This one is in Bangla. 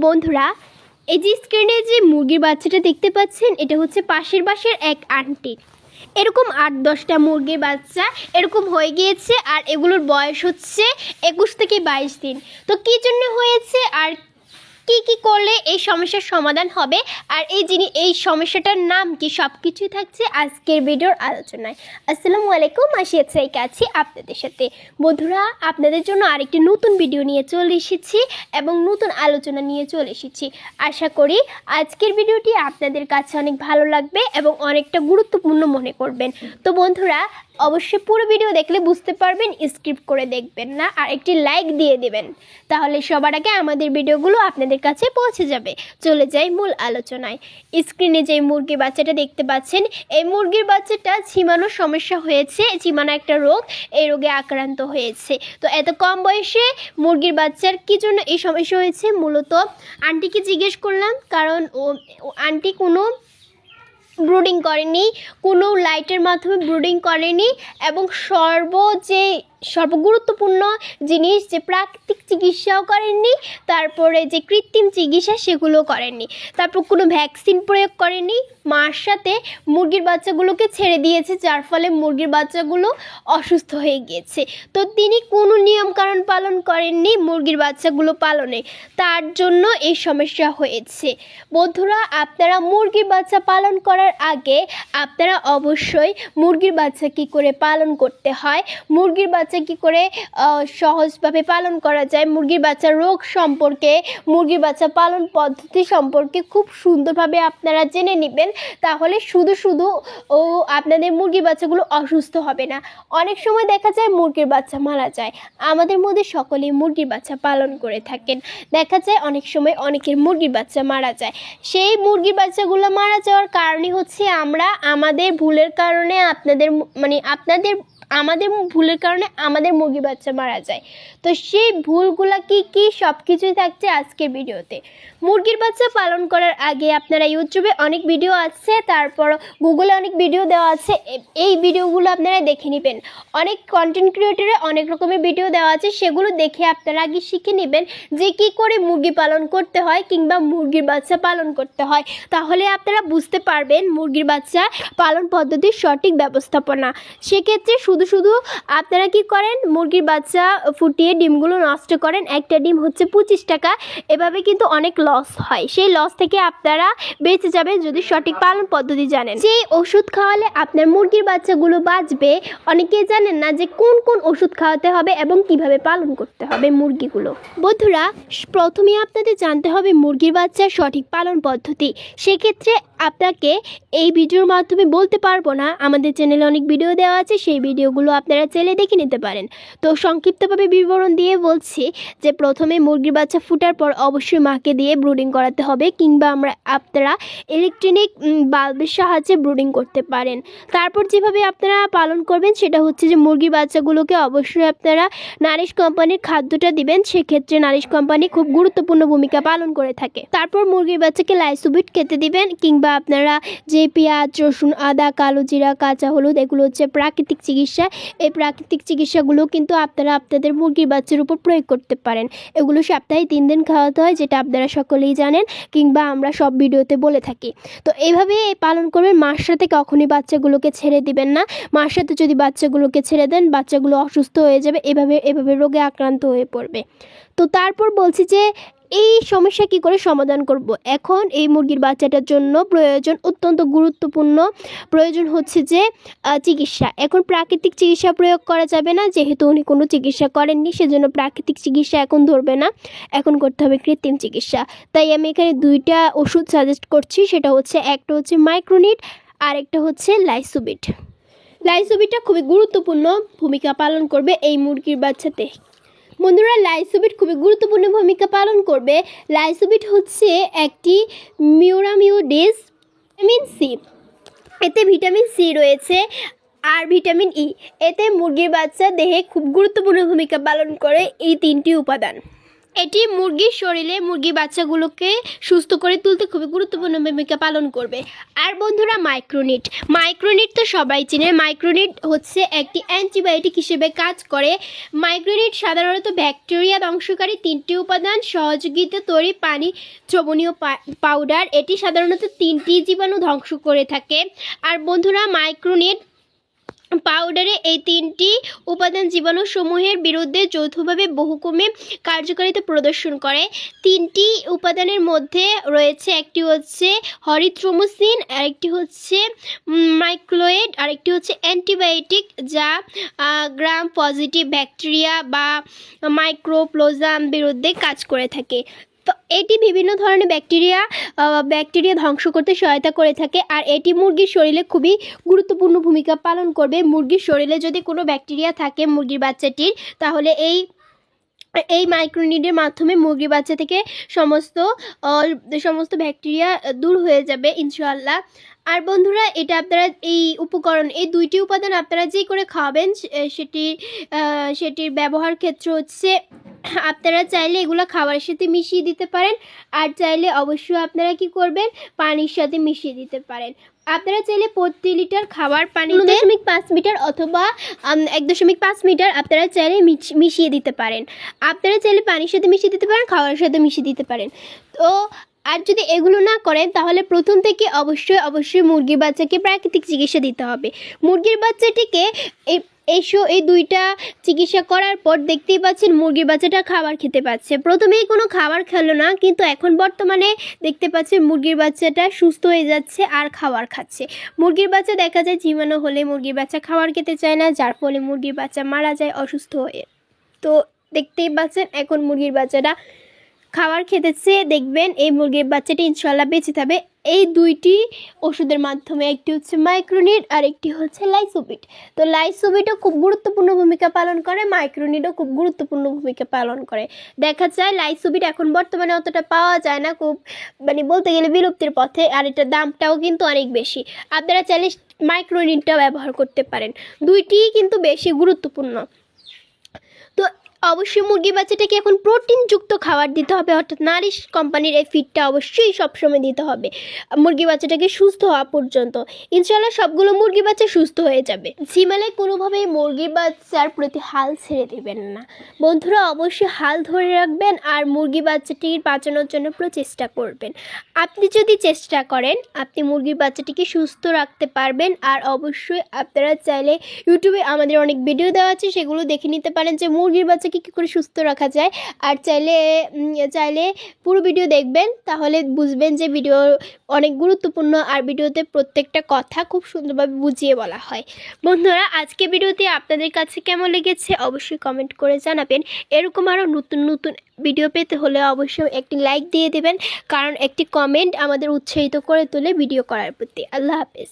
বন্ধুরা, এই যে স্ক্রিনে যে মুরগির বাচ্চাটা দেখতে পাচ্ছেন, এটা হচ্ছে পাশের বাসার এক আন্টি। এরকম ৮-১০টা মুরগির বাচ্চা এরকম হয়ে গিয়েছে, আর এগুলোর বয়স হচ্ছে ২১ থেকে ২২ দিন। তো কী জন্য হয়েছে আর কি করলে এই সমস্যার সমাধান হবে, আর এই সমস্যাটার নাম কি, সব কিছুই থাকছে আজকের ভিডিওর আলোচনায়। আসসালামু আলাইকুম, আশিয়াকে আছি আপনাদের সাথে। বন্ধুরা, আপনাদের জন্য আরেকটি নতুন ভিডিও নিয়ে চলে এসেছি এবং নতুন আলোচনা নিয়ে চলে এসেছি। আশা করি আজকের ভিডিওটি আপনাদের কাছে অনেক ভালো লাগবে এবং অনেকটা গুরুত্বপূর্ণ মনে করবেন। তো বন্ধুরা, অবশ্যই পুরো ভিডিও দেখলে বুঝতে পারবেন, স্কিপ করে দেখবেন না, আর একটি লাইক দিয়ে দেবেন, তাহলে সবার আগে আমাদের ভিডিওগুলো আপনাদের কাছে পৌঁছে যাবে। চলে যাই মূল আলোচনায়। স্ক্রিনে যে মুরগির বাচ্চাটা দেখতে পাচ্ছেন, এই মুরগির বাচ্চাটা ঝিমানোর সমস্যা হয়েছে, ঝিমানো একটা রোগ, এই রোগে আক্রান্ত হয়েছে। তো এত কম বয়সে মুরগির বাচ্চার কী জন্য এই সমস্যা হয়েছে, মূলত আন্টিকে জিজ্ঞেস করলাম, কারণ আন্টি কোনো ব্রুডিং করেনি, কোনো লাইটের মাধ্যমে ব্রুডিং করেনি, এবং সর্বগুরুত্বপূর্ণ জিনিস যে প্রাকৃতিক চিকিৎসাও করেননি, তারপরে যে কৃত্রিম চিকিৎসা সেগুলো করেননি, তারপর কোনো ভ্যাকসিন প্রয়োগ করেনি। মার সাথে মুরগির বাচ্চাগুলোকে ছেড়ে দিয়েছে, যার ফলে মুরগির বাচ্চাগুলো অসুস্থ হয়ে গিয়েছে। তো তিনি কোনো নিয়মকানুন পালন করেননি মুরগির বাচ্চাগুলো পালনে, তার জন্য এই সমস্যা হয়েছে। বন্ধুরা, আপনারা মুরগির বাচ্চা পালন করার আগে আপনারা অবশ্যই মুরগির বাচ্চা কী করে পালন করতে হয়, মুরগির বাচ্চা কী করে সহজভাবে পালন করা যায়, মুরগির বাচ্চার রোগ সম্পর্কে, মুরগির বাচ্চা পালন পদ্ধতি সম্পর্কে খুব সুন্দরভাবে আপনারা জেনে নেবেন। তাহলে শুধু আপনাদের মুরগির বাচ্চাগুলো অসুস্থ হবে না। অনেক সময় দেখা যায় মুরগির বাচ্চা মারা যায়। আমাদের মধ্যে সকলেই মুরগির বাচ্চা পালন করে থাকেন। দেখা যায় অনেক সময় অনেকের মুরগির বাচ্চা মারা যায়। সেই মুরগির বাচ্চাগুলো মারা যাওয়ার কারণই হচ্ছে আমরা আমাদের ভুলের কারণে আমাদের ভুলের কারণে আমাদের মুরগির বাচ্চা মারা যায়। তো সেই ভুলগুলো কি সব কিছুই থাকছে আজকের ভিডিওতে। মুরগির বাচ্চা পালন করার আগে আপনারা ইউটিউবে অনেক ভিডিও আছে, তারপর গুগলে অনেক ভিডিও দেওয়া আছে, এই ভিডিওগুলো আপনারা দেখে নেবেন। অনেক কন্টেন্ট ক্রিয়েটরে অনেক রকমের ভিডিও দেওয়া আছে, সেগুলো দেখে আপনারা আগে শিখে নেবেন যে কী করে মুরগি পালন করতে হয় কিংবা মুরগির বাচ্চা পালন করতে হয়। তাহলে আপনারা বুঝতে পারবেন মুরগির বাচ্চা পালন পদ্ধতির সঠিক ব্যবস্থাপনা। সেক্ষেত্রে শুধু আপনারা কি করেন, মুরগির বাচ্চা ফুটিয়ে ডিমগুলো নষ্ট করেন, একটা ডিম হচ্ছে 25 টাকা। এভাবে কিন্তু অনেক লস হয়। সেই লস থেকে আপনারা বেঁচে যাবেন যদি সঠিক পালন পদ্ধতি জানেন। যে ওষুধ খাওয়ালে আপনার মুরগির বাচ্চাগুলো বাঁচবে, অনেকেই জানেন না যে কোন ওষুধ খাওয়াতে হবে এবং কিভাবে পালন করতে হবে মুরগিগুলো। বন্ধুরা, প্রথমে আপনাদের জানতে হবে মুরগির বাচ্চার সঠিক পালন পদ্ধতি। সেক্ষেত্রে আপনাকে এই ভিডিওর মাধ্যমে বলতে পারবো না, আমাদের চ্যানেলে অনেক ভিডিও দেওয়া আছে, সেই ভিডিওগুলো আপনারা চাইলে দেখে নিতে পারেন। তো সংক্ষিপ্তভাবে বিবরণ দিয়ে বলছি যে প্রথমে মুরগির বাচ্চা ফুটার পর অবশ্যই মাকে দিয়ে ব্রুডিং করাতে হবে, কিংবা আপনারা ইলেকট্রনিক বাল্বের সাহায্যে ব্রুডিং করতে পারেন। তারপর যেভাবে আপনারা পালন করবেন সেটা হচ্ছে যে মুরগির বাচ্চাগুলোকে অবশ্যই আপনারা নারিশ কোম্পানির খাদ্যটা দিবেন। সেক্ষেত্রে নারিশ কোম্পানি খুব গুরুত্বপূর্ণ ভূমিকা পালন করে থাকে। তারপর মুরগির বাচ্চাকে লাইসোবিট খেতে দিবেন, কিংবা আপনারা যে পেঁয়াজ, রসুন, আদা, কালো জিরা, কাঁচা হলুদ, এগুলো হচ্ছে প্রাকৃতিক চিকিৎসা। এই প্রাকৃতিক চিকিৎসাগুলো কিন্তু আপনারা আপনাদের মুরগির বাচ্চার উপর প্রয়োগ করতে পারেন। এগুলো সপ্তাহে 3 দিন খাওয়াতে হয়, যেটা আপনারা সকলেই জানেন, কিংবা আমরা সব ভিডিওতে বলে থাকি। তো এইভাবে পালন করবেন। মার সাথে কখনই বাচ্চাগুলোকে ছেড়ে দিবেন না। মার সাথে যদি বাচ্চাগুলোকে ছেড়ে দেন, বাচ্চাগুলো অসুস্থ হয়ে যাবে, এভাবে রোগে আক্রান্ত হয়ে পড়বে। তো তারপর বলছি যে এই সমস্যা কি করে সমাধান করব। এখন এই মুরগির বাচ্চাটার জন্য অত্যন্ত গুরুত্বপূর্ণ প্রয়োজন হচ্ছে যে চিকিৎসা। এখন প্রাকৃতিক চিকিৎসা প্রয়োগ করা যাবে না, যেহেতু উনি কোনো চিকিৎসা করেননি, সেজন্য প্রাকৃতিক চিকিৎসা এখন ধরবে না, এখন করতে হবে কৃত্রিম চিকিৎসা। তাই আমি এখানে 2টা ওষুধ সাজেস্ট করছি। সেটা হচ্ছে, একটা হচ্ছে মাইক্রোনিট, আর একটা হচ্ছে লাইসোবিট। লাইসোবিটটা খুবই গুরুত্বপূর্ণ ভূমিকা পালন করবে এই মুরগির বাচ্চাতে। বন্ধুরা, লাইসোবিট খুবই গুরুত্বপূর্ণ ভূমিকা পালন করবে। লাইসোবিট হচ্ছে একটি মিউরামিউডেজ ভিটামিন সি। এতে ভিটামিন সি রয়েছে, আর ভিটামিন ই। এতে মুরগির বাচ্চা দেহে খুব গুরুত্বপূর্ণ ভূমিকা পালন করে এই 3টি উপাদান। এটি মুরগির শরীরে মুরগি বাচ্চাগুলোকে সুস্থ করে তুলতে খুবই গুরুত্বপূর্ণ ভূমিকা পালন করবে। আর বন্ধুরা, মাইক্রোনিট তো সবাই চেনে। মাইক্রোনিট হচ্ছে একটি অ্যান্টিবায়োটিক হিসেবে কাজ করে। মাইক্রোনিট সাধারণত ব্যাকটেরিয়া ধ্বংসকারী 3টি উপাদান সহযোগিতা তৈরি পানি দ্রবণীয় পাউডার। এটি সাধারণত 3টি জীবাণু ধ্বংস করে থাকে। আর বন্ধুরা, মাইক্রোনিট পাউডারে এই 3টি উপাদান জীবাণুসমূহের বিরুদ্ধে যৌথভাবে বহুকমে কার্যকারিতা প্রদর্শন করে। 3টি উপাদানের মধ্যে রয়েছে, একটি হচ্ছে হরিথ্রোমোসিন, আরেকটি হচ্ছে মাইক্লোয়েড, আরেকটি হচ্ছে অ্যান্টিবায়োটিক যা গ্রাম পজিটিভ ব্যাকটেরিয়া বা মাইক্রোপ্লোজাম বিরুদ্ধে কাজ করে থাকে। তো এটি বিভিন্ন ধরনের ব্যাকটেরিয়া ধ্বংস করতে সহায়তা করে থাকে। আর এটি মুরগির শরীরে খুবই গুরুত্বপূর্ণ ভূমিকা পালন করবে। মুরগির শরীরে যদি কোনো ব্যাকটেরিয়া থাকে মুরগির বাচ্চাটির, তাহলে এই মাইক্রোনিটের মাধ্যমে মুরগির বাচ্চা থেকে সমস্ত ব্যাকটেরিয়া দূর হয়ে যাবে ইনশাআল্লাহ। আর বন্ধুরা, এটা আপনারা এই 2টি উপাদান আপনারা যে করে খাওয়াবেন সেটির ব্যবহার ক্ষেত্র হচ্ছে, আপনারা চাইলে এগুলো খাবারের সাথে মিশিয়ে দিতে পারেন। আর চাইলে অবশ্যই আপনারা কি করবেন, পানির সাথে মিশিয়ে দিতে পারেন। আপনারা চাইলে প্রতি লিটার খাবার পানি 0.5 মিটার অথবা 1.5 মিটার আপনারা চাইলে মিশিয়ে দিতে পারেন। আপনারা চাইলে পানির সাথে মিশিয়ে দিতে পারেন, খাবারের সাথে মিশিয়ে দিতে পারেন। তো আর যদি এগুলো না করেন, তাহলে প্রথম থেকে অবশ্যই মুরগির বাচ্চাকে প্রাকৃতিক চিকিৎসা দিতে হবে। মুরগির বাচ্চাটিকে এই 2টা চিকিৎসা করার পর দেখতেই পাচ্ছেন মুরগির বাচ্চাটা খাবার খেতে পাচ্ছে। প্রথমেই কোনো খাবার খেলো না, কিন্তু এখন বর্তমানে দেখতে পাচ্ছেন মুরগির বাচ্চাটা সুস্থ হয়ে যাচ্ছে আর খাবার খাচ্ছে। মুরগির বাচ্চা দেখা যায় জীবাণু হলে মুরগির বাচ্চা খাবার খেতে চায় না, যার ফলে মুরগির বাচ্চা মারা যায় অসুস্থ হয়ে। তো দেখতেই পাচ্ছেন এখন মুরগির বাচ্চাটা খাবার খেতেছে। দেখবেন এই মুরগির বাচ্চাটি ইনশাল্লাহ বেঁচে থাকবে এই 2টি ওষুধের মাধ্যমে। একটি হচ্ছে মাইক্রোনিট আর একটি হচ্ছে লাইসোবিট। তো লাইসোবিটও খুব গুরুত্বপূর্ণ ভূমিকা পালন করে, মাইক্রোনিটও খুব গুরুত্বপূর্ণ ভূমিকা পালন করে। দেখা যায় লাইসোবিট এখন বর্তমানে অতটা পাওয়া যায় না, খুব বলতে গেলে বিলুপ্তির পথে। আর এটার দামটাও কিন্তু অনেক বেশি। আপনারা চাইলে মাইক্রোনিটটাও ব্যবহার করতে পারেন। 2টিই কিন্তু বেশি গুরুত্বপূর্ণ। তো অবশ্যই মুরগি বাচ্চাটাকে এখন প্রোটিনযুক্ত খাবার দিতে হবে, অর্থাৎ নারিশ কোম্পানির এই ফিডটা অবশ্যই সবসময় দিতে হবে মুরগি বাচ্চাটাকে সুস্থ হওয়া পর্যন্ত। ইনশাআল্লাহ সবগুলো মুরগি বাচ্চা সুস্থ হয়ে যাবে। ঝিমালে কোনোভাবেই মুরগির বাচ্চার প্রতি হাল ছেড়ে দেবেন না বন্ধুরা, অবশ্যই হাল ধরে রাখবেন আর মুরগি বাচ্চাটির বাঁচানোর জন্য প্রচেষ্টা করবেন। আপনি যদি চেষ্টা করেন, আপনি মুরগির বাচ্চাটিকে সুস্থ রাখতে পারবেন। আর অবশ্যই আপনারা চাইলে ইউটিউবে আমাদের অনেক ভিডিও দেওয়া আছে, সেগুলো দেখে নিতে পারেন যে মুরগির বাচ্চাকে কী করে সুস্থ রাখা যায়। আর চাইলে পুরো ভিডিও দেখবেন, তাহলে বুঝবেন যে ভিডিও অনেক গুরুত্বপূর্ণ আর ভিডিওতে প্রত্যেকটা কথা খুব সুন্দরভাবে বুঝিয়ে বলা হয়। বন্ধুরা, আজকে ভিডিওতে আপনাদের কাছে কেমন লেগেছে অবশ্যই কমেন্ট করে জানাবেন। এরকম আরও নতুন ভিডিও পেতে হলে অবশ্যই একটি লাইক দিয়ে দেবেন, কারণ একটি কমেন্ট আমাদের উৎসাহিত করে তোলে ভিডিও করার প্রতি। আল্লাহ হাফেজ।